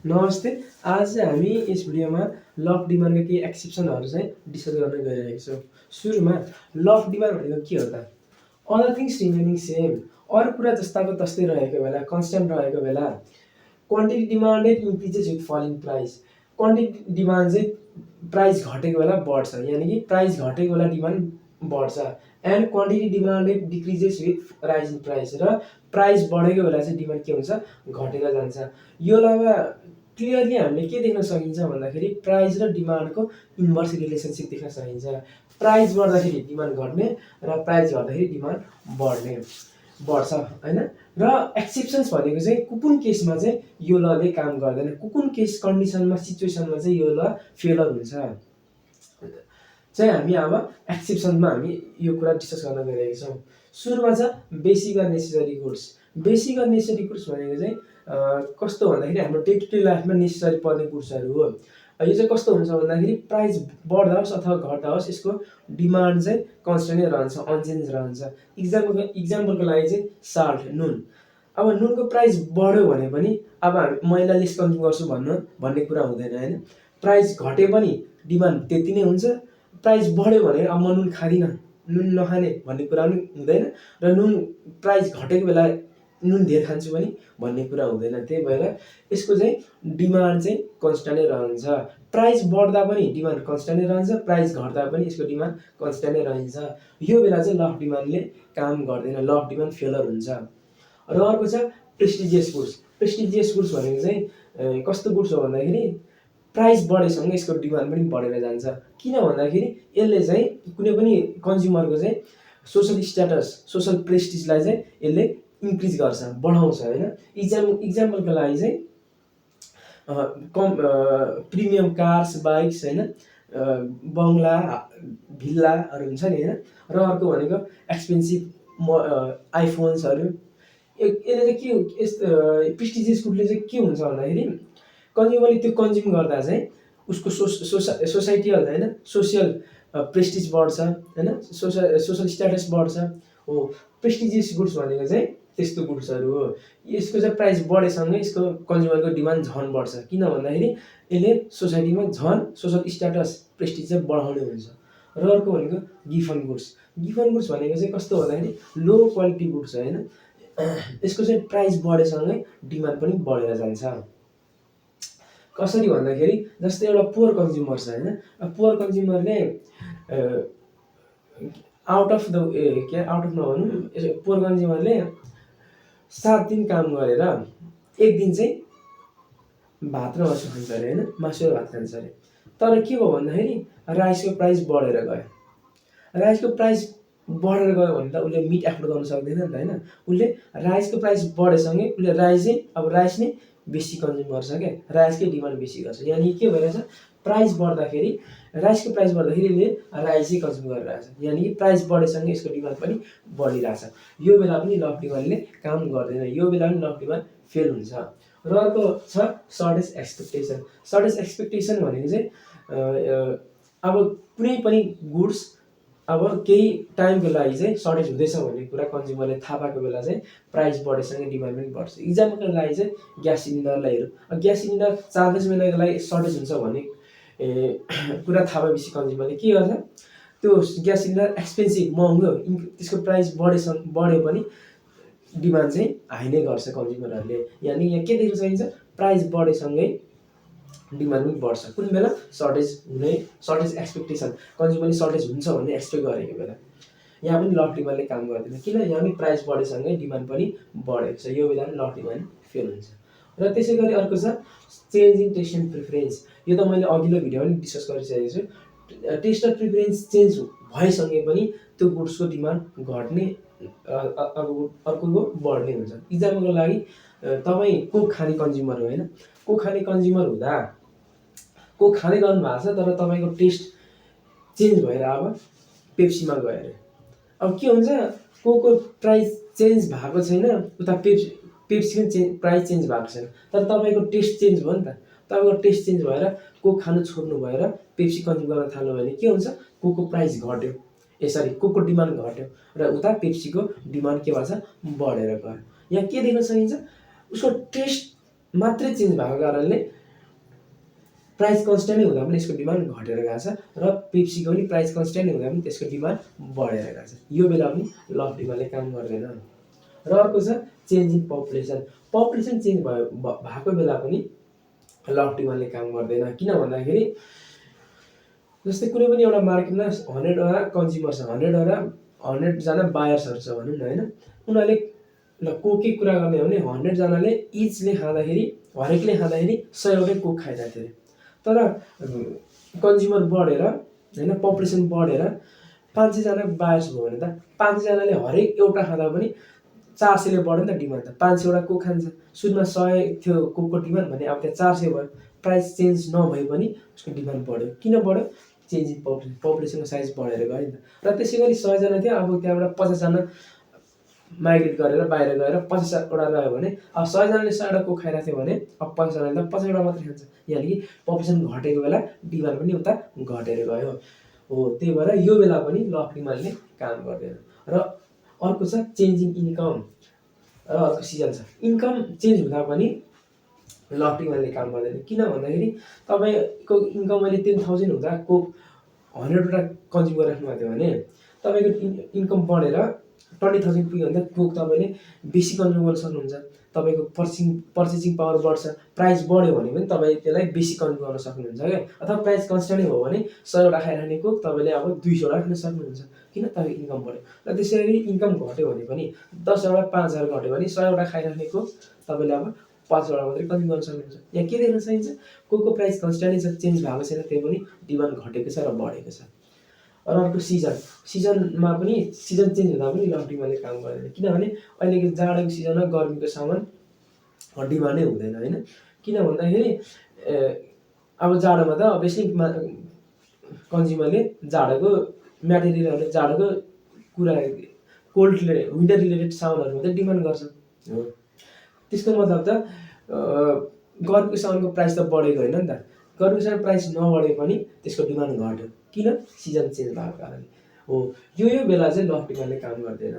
नमस्ते। आज चाहिँ हामी यस भिडियोमा ल अफ डिमान्डका केही एक्सेप्सनहरू चाहिँ डिस्कस गर्न गइरहेका छौँ। सुरुमा ल अफ डिमान्ड भनेको के हो त? अदर थिङ्स रिमेनिङ सेम, अरू कुरा जस्ताको तस्तै रहेको बेला, कन्स्ट्यान्ट रहेको बेला क्वान्टिटी डिमान्डेड इन्क्रिजेस विथ फल इन प्राइस। क्वान्टिटी डिमान्ड चाहिँ प्राइस घटेको बेला बढ्छ, यानि कि प्राइस घटेको बेला डिमान्ड बढ्छ। And quantity demanded decreases with rise in price, र प्राइस बढेको बेला चाहिँ डिमान्ड के हुन्छ? घटेर जान्छ। यो अलावा क्लियरली हामीले के देख्न सकिन्छ भन्दाखेरि प्राइस र डिमान्डको इन्भर्स रिलेसनसिप देख्न सकिन्छ। प्राइस बढ्दाखेरि डिमान्ड घट्ने र प्राइस घट्दाखेरि डिमान्ड बढ्छ हैन। र एक्सेप्सन्स भनेको चाहिँ कुन केसमा चाहिँ यो लले काम गर्दैन, कुन केस कन्डिसनमा सिचुएसनमा चाहिँ यो ल फेलर हुन्छ चाहिँ हामी अब एक्सेप्सनमा हामी यो कुरा डिस्कस गर्न गइरहेका छौँ। सुरुमा छ बेसिक र नेसेसरी गुड्स। बेसिक र नेसेसरी गुड्स भनेको चाहिँ कस्तो भन्दाखेरि हाम्रो डे टु डे लाइफमा नेसेसरी पर्ने गुड्सहरू हो। यो चाहिँ कस्तो हुन्छ भन्दाखेरि प्राइस बढ्दा होस् अथवा घट्दा होस् यसको डिमान्ड चाहिँ कन्स्टेन्टै रहन्छ, अनचेन्ज रहन्छ। इक्जाम्पलको लागि चाहिँ साल्ट, नुन। अब नुनको प्राइस बढ्यो भने पनि अब मैले लेस कन्ज्युम गर्छु भन्ने कुरा हुँदैन हैन। प्राइस घटे पनि डिमान्ड त्यति नै हुन्छ। प्राइस बढ्यो भने अब म नुन खादिनँ, नुन नखाने भन्ने कुरा पनि हुँदैन। र नुन प्राइस घटेको बेला नुन धेर खान्छु पनि भन्ने कुरा हुँदैन। त्यही भएर यसको चाहिँ डिमान्ड चाहिँ कन्स्ट्यान्टै रहन्छ। प्राइस बढ्दा पनि डिमान्ड कन्स्ट्यान्टै रहन्छ, प्राइस घट्दा पनि यसको डिमान्ड कन्स्ट्यान्टै रहन्छ। यो बेला चाहिँ ल अफ डिमान्डले काम गर्दैन, ल अफ डिमान्ड फेलर हुन्छ। र अर्को छ प्रेस्टिजियस गुड्स। प्रेस्टिजियस गुड्स भनेको चाहिँ कस्तो गुड्स हो भन्दाखेरि प्राइस बढेसँगै यसको डिमान्ड पनि बढेर जान्छ। किन भन्दाखेरि यसले चाहिँ कुनै पनि कन्ज्युमरको चाहिँ सोसल स्ट्याटस, सोसल प्रेस्टिजलाई चाहिँ यसले इन्क्रिज गर्छ, बढाउँछ हैन। इक्जाम्पलको लागि चाहिँ प्रिमियम कार्स, बाइक्स हैन, बङ्गला, भिल्लाहरू हुन्छ नि हैन। र अर्को भनेको एक्सपेन्सिभ आइफोन्सहरू। यसले चाहिँ के प्रेस्टिजियस गुडले चाहिँ के हुन्छ भन्दाखेरि कन्ज्युमरले त्यो कन्ज्युम गर्दा चाहिँ उसको सोसाइटियल हैन, सोसियल प्रेस्टिज बढ्छ हैन, सोसल स्ट्याटस बढ्छ हो। प्रेस्टिजियस गुड्स भनेको चाहिँ त्यस्तो गुड्सहरू हो। यसको चाहिँ प्राइस बढेसँगै यसको कन्ज्युमरको डिमान्ड झन् बढ्छ। किन भन्दाखेरि यसले सोसाइटीमा झन् सोसल स्ट्याटस, प्रेस्टिज चाहिँ बढाउने हुन्छ। र अर्को भनेको गिफन गुड्स। गिफन गुड्स भनेको चाहिँ कस्तो भन्दाखेरि लो क्वालिटी गुड्स हो हैन। यसको चाहिँ प्राइस बढेसँगै डिमान्ड पनि बढेर जान्छ। कसरी भन्दाखेरि जस्तै एउटा पुवर कन्ज्युमर छ हैन। पुवर कन्ज्युमरले आउट अफ नभनौँ, पुवर कन्ज्युमरले 7 दिन काम गरेर एक दिन चाहिँ भात र मासु खान्छ अरे हैन, मासु र भात खान्छ अरे। तर के भयो भन्दाखेरि राइसको प्राइस बढेर गयो। राइसको प्राइस बढेर गयो भने त उसले मिट एफोर्ड गर्न सक्दैन नि त हैन। उसले राइसको प्राइस बढेसँगै उसले राइस नै बेसी कन्ज्युम गर्छ क्या, राइसकै डिमान्ड बेसी गर्छ। यानि के भइरहेछ, प्राइस बढ्दाखेरि राइसको प्राइस बढ्दाखेरि यसले राइसै कन्ज्युम गरिरहेछ। यानि कि प्राइस बढेसँगै यसको डिमान्ड पनि बढिरहेछ। यो बेला पनि ल अफ डिमान्डले काम गर्दैन, यो बेला पनि ल अफ डिमान्ड फेल हुन्छ। र अर्को छ सर्टेज एक्सपेक्टेसन। सर्टेज एक्सपेक्टेसन भनेको चाहिँ अब कुनै पनि गुड्स अब केही टाइमको लागि चाहिँ सर्टेज हुँदैछ भन्ने कुरा कन्ज्युमरले थाहा पाएको बेला चाहिँ प्राइस बढेसँगै डिमान्ड पनि बढ्छ। इक्जाम्पलको लागि चाहिँ ग्यास सिलिन्डरलाई हेरौँ। ग्यास सिलिन्डर 4-5 महिनाको लागि सर्टेज हुन्छ भन्ने कुरा थाहा भएपछि कन्ज्युमरले के गर्छ, त्यो ग्यास सिलिन्डर एक्सपेन्सिभ, महँगो, त्यसको प्राइस बढ्यो पनि डिमान्ड चाहिँ हाई नै गर्छ कन्ज्युमरहरूले। यानि यहाँ के देख्न सकिन्छ, प्राइस बढेसँगै डिमान्ड पनि बढ्छ। कुन बेला? सर्टेज एक्सपेक्टेसन, कन्ज्युमरले सर्टेज हुन्छ भन्ने एक्सपेक्ट गरेको बेला। यहाँ पनि ल अफ डिमान्डले काम गर्दैन, किन? यहाँ पनि प्राइस बढेसँगै डिमान्ड पनि बढेको छ। यो बेला पनि ल अफ डिमान्ड फेल हुन्छ। र त्यसै गरी अर्को छ change in taste and preference. यो त मैले अघिल्लो भिडियोमा पनि डिस्कस गरिसकेको छु। टेस्ट र प्रिफरेन्स चेन्ज भएसँगै पनि त्यो गुड्सको डिमान्ड घट्ने, अर्कोको बढ्ने हुन्छ। इक्जाम्पलको लागि तपाईँ कोक खाने कन्ज्युमर हो हैन। कोक खाने कन्ज्युमर हुँदा कोक खाँदै गर्नु भएको छ, तर तपाईँको टेस्ट चेन्ज भएर अब पेप्सीमा गयो अरे। अब के हुन्छ, कोकको प्राइस चेन्ज भएको छैन, उता पेप्सीको प्राइस चेन्ज भएको छैन, तर तपाईँको टेस्ट चेन्ज भयो नि त। तपाईँको टेस्ट चेन्ज भएर कोक खानु छोड्नु भएर पेप्सी कन्ज्युम गर्न थाल्नु भने के हुन्छ, कोकको प्राइस घट्यो, कोकको डिमान्ड घट्यो र उता पेप्सीको डिमान्ड के भन्छ, बढेर गयो। यहाँ के देख्न सकिन्छ, उसको टेस्ट मात्रै चेन्ज भएको कारणले प्राइस कन्स्ट्यान्टै हुँदा पनि यसको डिमान्ड घटेर गएको छ र पेप्सीको पनि प्राइस कन्स्ट्यान्टै हुँदा पनि त्यसको डिमान्ड बढेर गएको छ। यो बेला पनि ल अफ डिमान्डले काम गर्दैन। र अर्को छ change in population. Population change भएको बेला पनि ल अफ डिमान्डले काम गर्दैन। किन भन्दाखेरि जस्तै कुनै पनि एउटा मार्केटमा 100वटा कन्ज्युमर छ, 100जना बायर्सहरू छ भनौँ न होइन, उनीहरूले ल कोककै कुरा गर्ने हो भने 100जनाले इचले खाँदाखेरि हरेकले खाँदाखेरि 100वटै कोक खाइरहेको थियो। तर कन्ज्युमर बढेर होइन पपुलेसन बढेर 500जना बायर्स भयो भने त 500जनाले हरेक एउटा खाँदा पनि 400ले बढ्यो नि त डिमान्ड त। 500वटा कोक खान्छ, सुरुमा 100 थियो कोकको डिमान्ड भने अब त्यहाँ 400 भयो। प्राइस चेन्ज नभए पनि उसको डिमान्ड बढ्यो। किन बढ्यो? चेन्ज इन पपुलेसनको साइज बढेर गयो नि त। र त्यसै गरी 100जना थियो, अब त्यहाँबाट 50जना माइग्रेट गरेर बाहिर गएर 50वटा रह्यो भने अब 100जनाले 100वटा कोक खाइरहेको थियो भने अब 50जनाले त 50वटा मात्रै खान्छ। यानि कि पपुलेसन घटेको बेला डिमान्ड पनि उता घटेर गयो हो। त्यही भएर यो बेला पनि ल अफ डिमान्डले काम गर्दैन। र अर्को छ चेन्ज इन इन्कम र अर्को सिजन छ। इन्कम चेन्ज हुँदा पनि ल अफ डिमान्डले काम गर्दैन। किन भन्दाखेरि तपाईँको इन्कम अहिले 10,000 हुँदा कोक 100वटा कन्ज्युम गरिराख्नु भएको थियो भने तपाईँको इन्कम बढेर 20,000 पुग्यो भने त कोक तपाईँले बेसी कन्ज्युम गर्न सक्नुहुन्छ। तपाईँको पर्चेसिङ पावर बढ्छ। प्राइस बढ्यो भने पनि तपाईँ त्यसलाई बेसी कन्ज्युम गर्न सक्नुहुन्छ क्या। अथवा प्राइस कन्स्ट्यान्टै हो भने 100वटा खाइरहने कोक तपाईँले अब 200वटा खान सक्नुहुन्छ। किन? तपाईँको इन्कम बढ्यो। र त्यसरी इन्कम घट्यो भने पनि 10वटा 5,000 घट्यो भने 100वटा खाइरहने कोक तपाईँले अब 5वटा मात्रै कन्ज्युम गर्न सक्नुहुन्छ। यहाँ के देख्न सकिन्छ? कोकको प्राइस कन्स्ट्यान्टै छ, चेन्ज भएको छैन, त्यही पनि डिमान्ड घटेको छ र बढेको छ। र अर्को सिजनमा पनि सिजन चेन्ज हुँदा पनि ल अफ डिमान्डले काम गर्दैन। किनभने अहिलेको जाडोको सिजनमा गर्मीको सामान डिमान्डै हुँदैन होइन। किन भन्दाखेरि अब जाडोमा त अभियसली कन्ज्युमरले जाडोको म्याटेरियलहरू, जाडोको कुरा, विन्टर रिलेटेड सामानहरू मात्रै डिमान्ड गर्छ हो। त्यसको मतलब त गर्मीको सामानको प्राइस त बढेको होइन नि त। गर्मीको सामान प्राइस नबढे पनि त्यसको डिमान्ड घट्यो। किन? सिजन चेन्ज भएको कारणले हो। यो बेला चाहिँ ल अफ डिमान्डले काम गर्दैन।